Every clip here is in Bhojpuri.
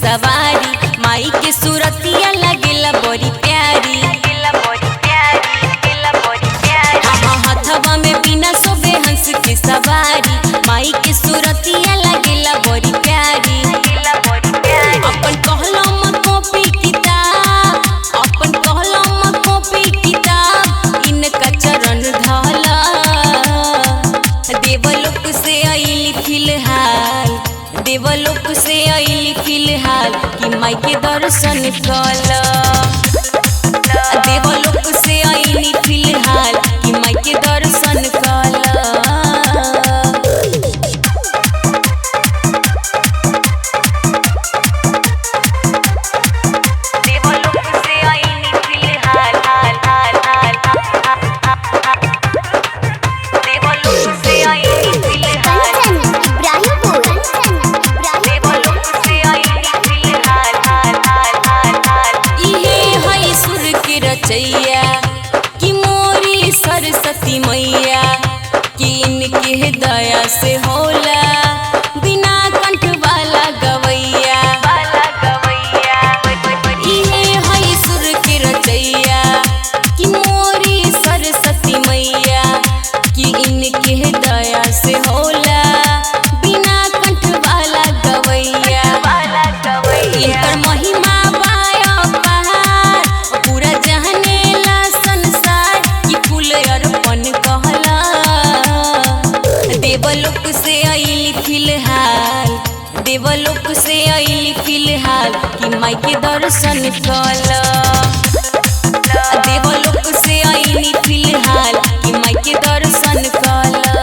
सवारी, माई के सूरतिया लगेला बड़ी प्यारी। हथवा में बिना सोबे हंस के सवारी, माई के सूरतिया लगेला बड़ी प्यारी। अपन कहलम कॉपी किताब, अपन कहलम कॉपी किताब, इनका चरण धला। देवलोक से आइली फिलहाल, देवलोक से आइली फिलहाल, कि माई के दर्शन कला। देवलोक से आइली फिलहाल, कि माई के दर्शन कला। रचैया कि मोरी सरस्वती मैया, कि इनके दया से होला बिना कंठ वाला गवैया। इहे है सुर के रचैया कि मोरी सरस्वती मैया, कि इनके दया से होला बिना कंठ वाला गवैया। इनकर महिमा देवलोक से आइली फिलहाल, देवलोक से आइली फिलहाल, कि माई के दर्शन कला। देवलोक से आइली फिलहाल, कि माई के दर्शन कला।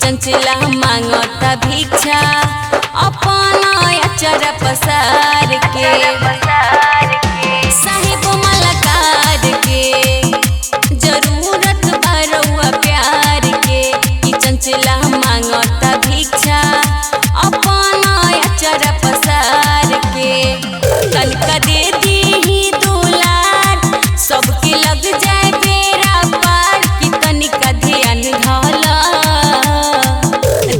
चंचला मांगता भिक्षा अपना अचर पसार के। साहिब मलकार के जरूरत बरौआ प्यार के, कि चंचला मांगता भिक्षा अपना अचर पसार के। तनका दे दी दुलार, सबके लग जाए बेरा पार, कि तनिका ध्यान धला।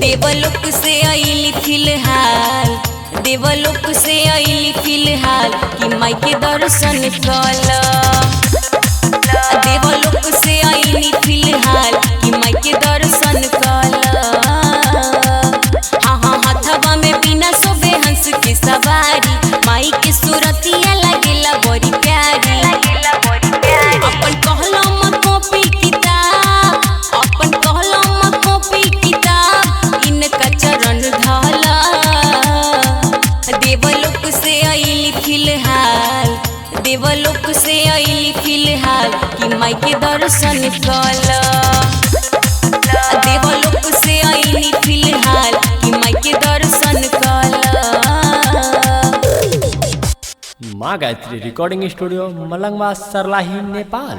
देवलोक से आइली फिलहाल, देवलोक से आइली फिलहाल, कि माई के दर्शन कला। देवलोक से आइली फिलहाल, कि माई के दर्शन कला। हाँ हथवा में बिना सोबे हंस के सवारी, माई के सूरतिया लगेला बड़ी प्यारी। अपन कहलम कॉपी किताब, अपन कहलम कॉपी किताब, इनका चरण धला। देवलोक से आइली फिलहाल, देवलोक से आइली फिलहाल, कि माई के दर्शन कला। देवलोक से आइली फिलहाल, कि माई के दर्शन कला। माँ गायत्री रिकॉर्डिंग स्टूडियो मलंगवा, सरलाही, नेपाल।